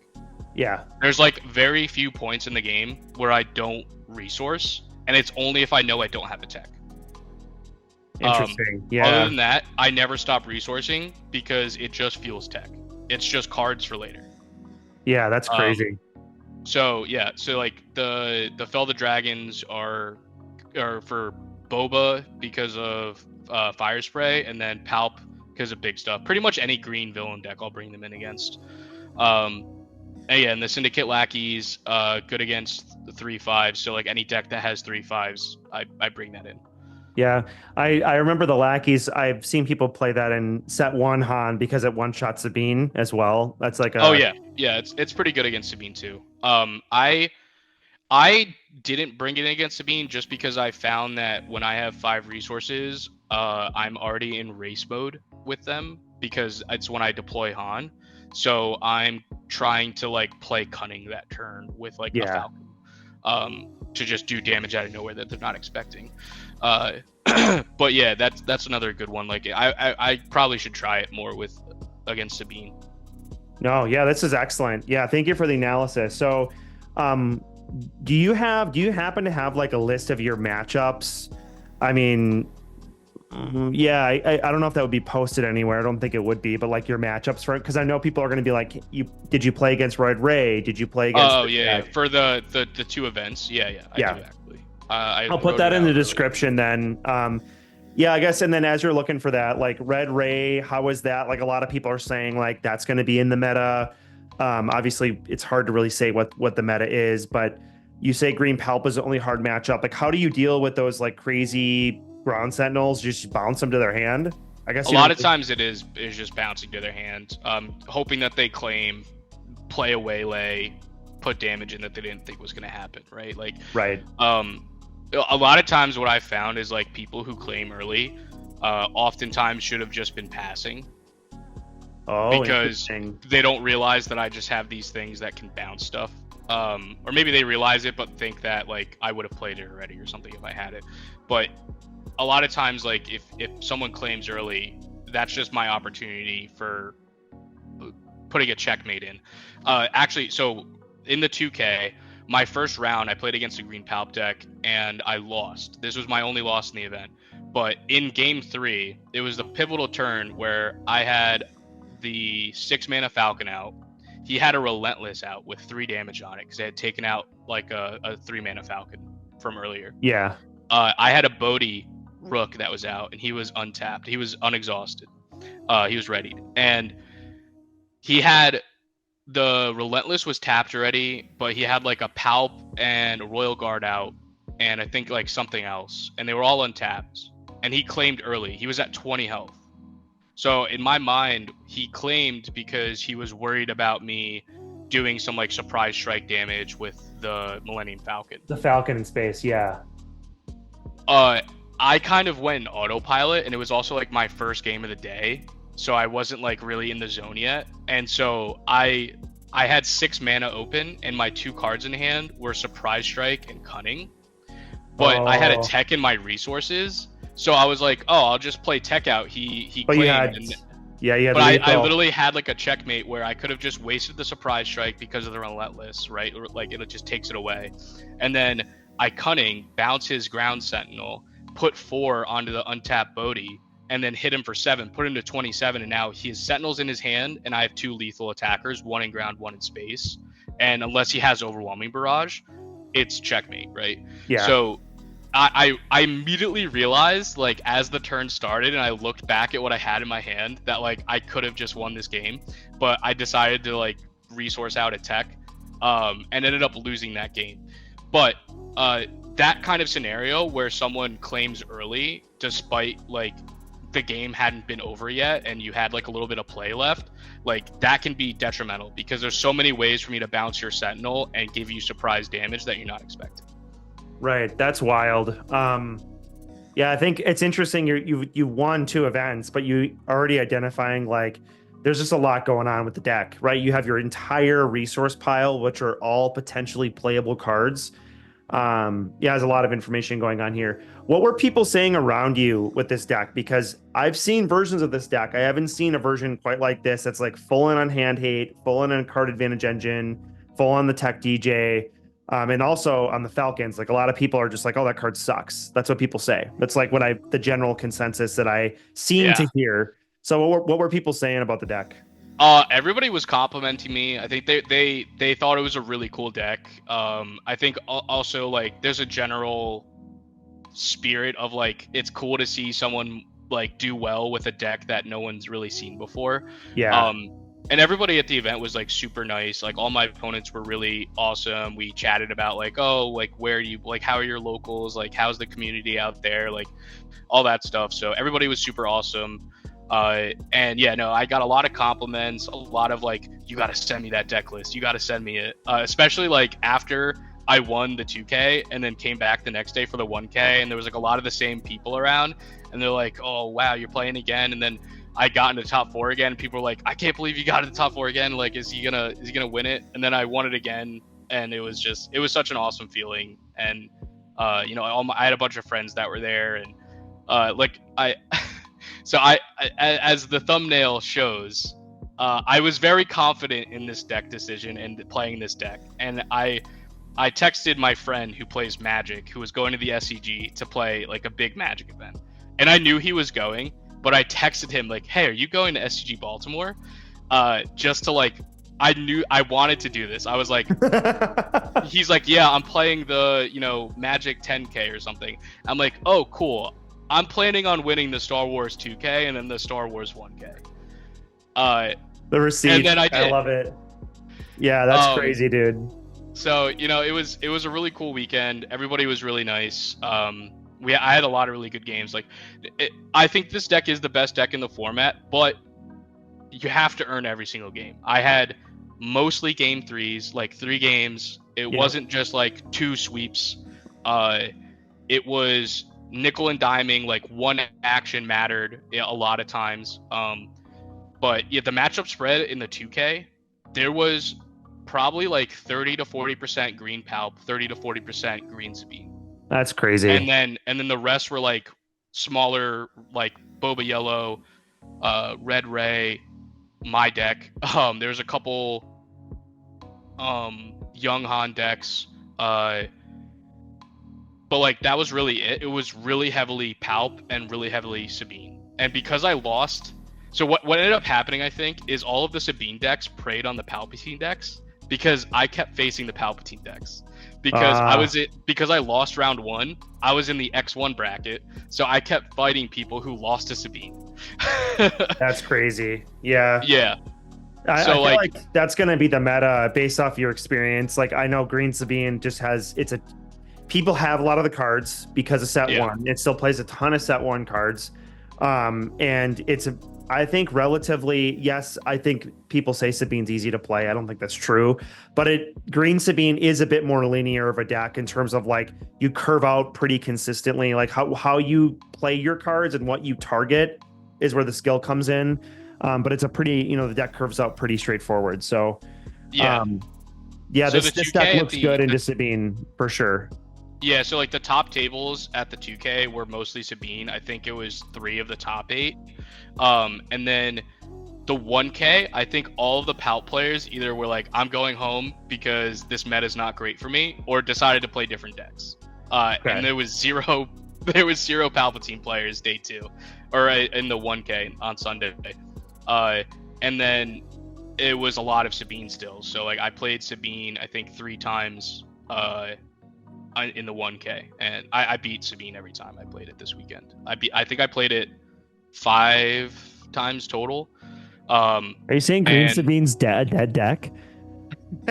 Yeah. There's like very few points in the game where I don't resource, and it's only if I know I don't have a tech. Interesting. Yeah. Other than that, I never stop resourcing because it just fuels tech. It's just cards for later. Yeah, that's crazy. So yeah, so like the Fel the Dragons are for Boba because of Fire Spray, and then Palp because of big stuff. Pretty much any green villain deck I'll bring them in against. And yeah, and the Syndicate Lackeys, good against the 3/5s. So like any deck that has 3/5s, I bring that in. Yeah, I remember the Lackeys. I've seen people play that in set 1 Han because it one-shot Sabine as well. That's like Oh yeah, it's pretty good against Sabine too. I didn't bring it against Sabine just because I found that when I have 5 resources, I'm already in race mode with them because it's when I deploy Han. So I'm trying to like play Cunning that turn with like a Falcon, to just do damage out of nowhere that they're not expecting. But yeah, that's another good one. Like I probably should try it more with against Sabine. No, yeah, this is excellent. Yeah, thank you for the analysis. So, do you happen to have like a list of your matchups? I mean, yeah, I don't know if that would be posted anywhere. I don't think it would be, but like your matchups for it, because I know people are going to be like, did you play against Royd Ray? Did you play against? Oh yeah, for the 2 events. Yeah. I do actually. I'll put that in the description then. Yeah, I guess. And then as you're looking for that, like Red Ray, how is that? Like a lot of people are saying like that's going to be in the meta. Obviously, it's hard to really say what the meta is, but you say green Palp is the only hard matchup. Like, how do you deal with those like crazy ground sentinels? Just bounce them to their hand? I guess A lot of times it is just bouncing to their hand, hoping that they claim, play a waylay, put damage in that they didn't think was going to happen, right? Like, right. A lot of times what I found is like people who claim early, oftentimes should have just been passing. Oh, because they don't realize that I just have these things that can bounce stuff. Or maybe they realize it but think that like I would have played it already or something if I had it. But a lot of times, like if someone claims early, that's just my opportunity for putting a checkmate in. Actually, so in the 2K, my first round I played against a green Palp deck and I lost. This was my only loss in the event. But in game 3, it was the pivotal turn where I had the 6-mana Falcon out. He had a Relentless out with 3 damage on it because they had taken out like a 3-mana Falcon from earlier. Yeah. I had a Bodhi Rook that was out and he was untapped. He was unexhausted. He was readied. And he had the Relentless was tapped already, but he had like a Palp and a Royal Guard out and I think like something else. And they were all untapped. And he claimed early. He was at 20 health. So in my mind, he claimed because he was worried about me doing some like surprise strike damage with the Millennium Falcon. The Falcon in space, yeah. I kind of went in autopilot, and it was also like my first game of the day, so I wasn't like really in the zone yet. And so I had 6 mana open, and my 2 cards in hand were Surprise Strike and Cunning. But I had a tech in my resources. So I was like, oh, I'll just play tech out. He but claimed. Yeah. But I literally had like a checkmate where I could have just wasted the surprise strike because of the Relentless, right? Or, like it just takes it away. And then I Cunning, bounce his ground sentinel, put 4 onto the untapped Bodhi, and then hit him for 7, put him to 27, and now his sentinel's in his hand, and I have 2 lethal attackers, 1 in ground, 1 in space. And unless he has Overwhelming Barrage, it's checkmate, right? Yeah. So I immediately realized, like, as the turn started and I looked back at what I had in my hand, that, like, I could have just won this game. But I decided to, like, resource out a tech and ended up losing that game. But that kind of scenario where someone claims early, despite, like, the game hadn't been over yet and you had, like, a little bit of play left, like, that can be detrimental because there's so many ways for me to bounce your Sentinel and give you surprise damage that you're not expecting. Right, that's wild. Yeah, I think it's interesting. You won 2 events, but you already identifying like there's just a lot going on with the deck, right? You have your entire resource pile, which are all potentially playable cards. Yeah, there's a lot of information going on here. What were people saying around you with this deck? Because I've seen versions of this deck. I haven't seen a version quite like this. That's like full in on hand hate, full in on card advantage engine, full on the tech DJ. And also on the Falcons, like a lot of people are just like, oh, that card sucks. That's what people say. That's like the general consensus that I seem to hear. So what were people saying about the deck? Everybody was complimenting me. I think they thought it was a really cool deck. I think also like there's a general spirit of like, it's cool to see someone like do well with a deck that no one's really seen before. Yeah. And everybody at the event was like super nice. Like all my opponents were really awesome. We chatted about like, oh, like where do you like, how are your locals? Like, how's the community out there? Like all that stuff. So everybody was super awesome. And yeah, no, I got a lot of compliments, a lot of like, you got to send me that deck list. You got to send me it. Especially like after I won the 2K and then came back the next day for the 1K. And there was like a lot of the same people around and they're like, oh, wow, you're playing again. And then I got into top 4 again. And people were like, I can't believe you got into top 4 again. Like, is he gonna win it? And then I won it again. And it was such an awesome feeling. And, you know, I had a bunch of friends that were there and, so as the thumbnail shows, I was very confident in this deck decision and playing this deck. And I texted my friend who plays Magic, who was going to the SCG to play like a big Magic event. And I knew he was going, but I texted him like, hey, are you going to SCG Baltimore? Just to like, I knew I wanted to do this. I was like, he's like, yeah, I'm playing the, you know, Magic 10K or something. I'm like, oh, cool. I'm planning on winning the Star Wars 2K and then the Star Wars 1K. The receipt. And then I did. I love it. Yeah, that's crazy, dude. So, it was a really cool weekend. Everybody was really nice. I had a lot of really good games. Like, I think this deck is the best deck in the format, but you have to earn every single game. I had mostly game threes, like 3 games. It wasn't just like 2 sweeps. It was nickel and diming, like one action mattered a lot of times. But yeah, the matchup spread in the 2K, there was probably like 30 to 40% green Palp, 30 to 40% green Sabine. That's crazy. And then the rest were like smaller, like Boba Yellow, Red Ray, my deck. There's a couple Young Han decks. But like that was really it. It was really heavily Palp and really heavily Sabine. And because I lost, so what ended up happening, I think, is all of the Sabine decks preyed on the Palpatine decks because I kept facing the Palpatine decks. Because I lost round 1, I was in the X1 bracket, so I kept fighting people who lost to Sabine. That's crazy. Yeah. Yeah. I feel like that's gonna be the meta based off your experience. Like I know Green Sabine just has people have a lot of the cards because of set 1. It still plays a ton of set 1 cards. And it's I think relatively, yes, I think people say Sabine's easy to play. I don't think that's true, but Green Sabine is a bit more linear of a deck in terms of like you curve out pretty consistently, like how you play your cards and what you target is where the skill comes in. But it's a pretty, the deck curves out pretty straightforward. So, this deck looks good into Sabine for sure. Yeah, so like the top tables at the 2K were mostly Sabine. I think it was 3 of the top 8. And then the 1K, I think all of the Palp players either were like, I'm going home because this meta is not great for me, or decided to play different decks. And there was zero Palpatine players day 2, or in the 1K on Sunday. And then it was a lot of Sabine still. So like I played Sabine, I think 3 times, in the 1K, and I beat Sabine every time I played it this weekend. I think I played it 5 times total. Are you saying Green Sabine's dead deck?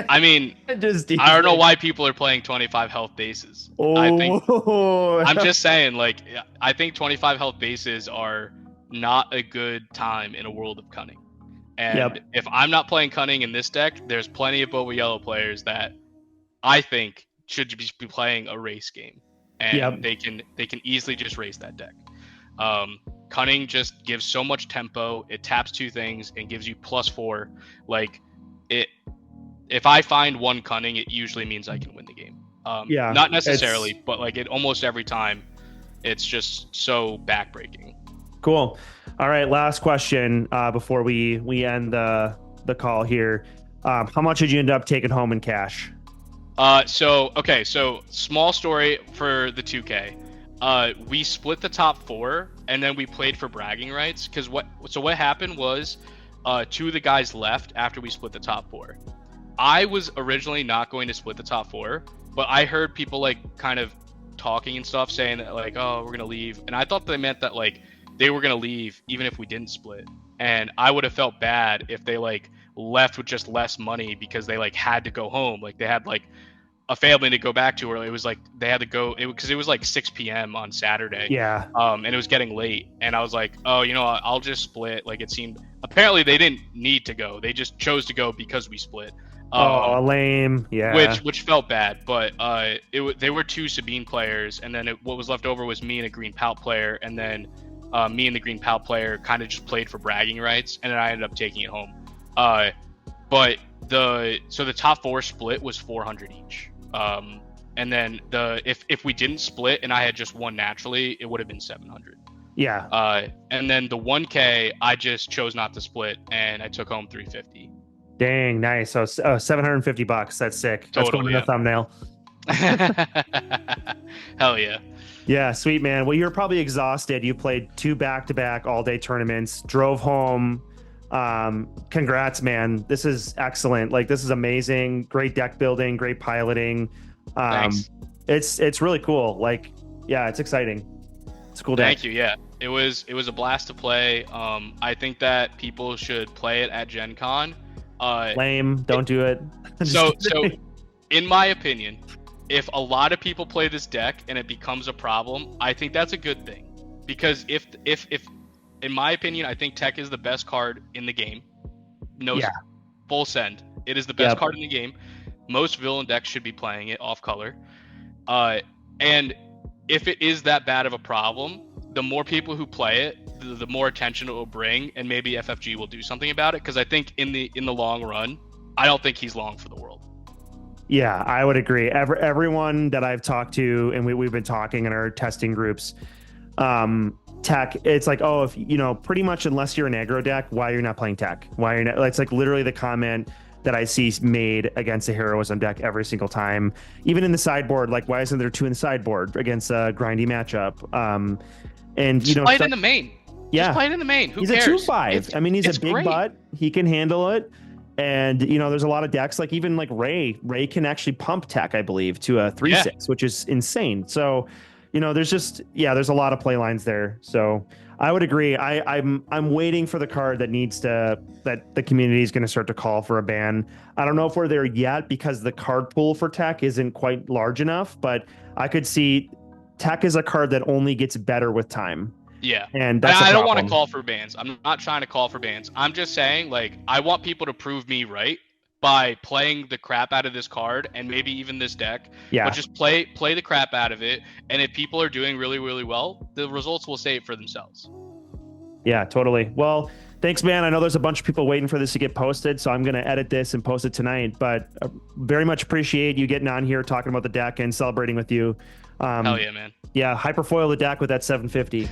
I mean, I don't know why people are playing 25 health bases. I'm just saying, like, I think 25 health bases are not a good time in a world of Cunning. And if I'm not playing Cunning in this deck, there's plenty of Boba Yellow players that I think should be playing a race game, and they can easily just race that deck. Cunning just gives so much tempo. It taps 2 things and gives you +4. Like if I find 1 Cunning, it usually means I can win the game. Not necessarily, but like it almost every time. It's just so backbreaking. Cool. All right, last question before we end the call here. How much did you end up taking home in cash? So small story for the 2K. We split the top 4 and then we played for bragging rights, because what happened was 2 of the guys left after we split the top 4. I was originally not going to split the top 4, but I heard people like kind of talking and stuff saying that like, oh, we're gonna leave, and I thought they meant that like they were gonna leave even if we didn't split, and I would have felt bad if they like left with just less money because they like had to go home, like they had like a family to go back to, or it was like they had to go because it was like 6 p.m. on Saturday. And it was getting late, and I was like, oh, I'll just split. Like it seemed apparently they didn't need to go, they just chose to go because we split. Lame. Yeah, which felt bad, but they were 2 Sabine players, and then what was left over was me and a green Palp player, and then me and the green Palp player kind of just played for bragging rights, and then I ended up taking it home. But the top 4 split was 400 each. And then if we didn't split and I had just won naturally, it would have been 700. Yeah. And then the 1K, I just chose not to split, and I took home 350. Dang, nice. So $750. That's sick. That's going in the thumbnail. Hell yeah. Yeah, sweet, man. Well, you're probably exhausted. You played 2 back-to-back all-day tournaments, drove home. Congrats, man. This is excellent. Like, this is amazing. Great deck building, great piloting. Thanks. It's really cool. Like, yeah, it's exciting. It's a cool deck. Thank you. Yeah, it was a blast to play. I think that people should play it at Gen Con. Lame. Don't do it. So in my opinion, if a lot of people play this deck and it becomes a problem, I think that's a good thing. Because if in my opinion, I think Tech is the best card in the game. No, full send. It is the best card in the game. Most villain decks should be playing it off color. And if it is that bad of a problem, the more people who play it, the more attention it will bring, and maybe FFG will do something about it. Because I think in the long run, I don't think he's long for the world. Yeah, I would agree. Everyone that I've talked to, and we've been talking in our testing groups, Tech, it's like, oh, if you know, pretty much unless you're an aggro deck, why you're not playing Tech? Why you're not? It's like literally the comment that I see made against a heroism deck every single time. Even in the sideboard, like why isn't there 2 in the sideboard against a grindy matchup? And you know, play it in the main. Yeah, just play it in the main. Who he's cares? a 2/5. I mean, he's a big great. butt. He can handle it. And you know, there's a lot of decks like even like Ray can actually pump Tech, I believe, to a 3/6, which is insane. So, you know, there's a lot of play lines there. So I would agree. I'm waiting for the card that the community is going to start to call for a ban. I don't know if we're there yet because the card pool for Tech isn't quite large enough, but I could see Tech is a card that only gets better with time. Yeah, and that's I don't want to call for bans. I'm not trying to call for bans. I'm just saying, like, I want people to prove me right by playing the crap out of this card and maybe even this deck. Yeah. But just play the crap out of it. And if people are doing really, really well, the results will say it for themselves. Yeah, totally. Well, thanks, man. I know there's a bunch of people waiting for this to get posted, so I'm going to edit this and post it tonight. But very much appreciate you getting on here, talking about the deck and celebrating with you. Hell yeah, man. Yeah, hyperfoil the deck with that 750.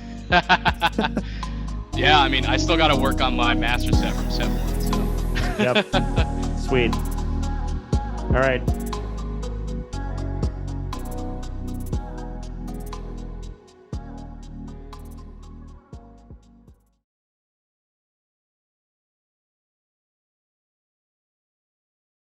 Yeah, I mean, I still got to work on my master set from set 1. So. Yep. Sweet. All right.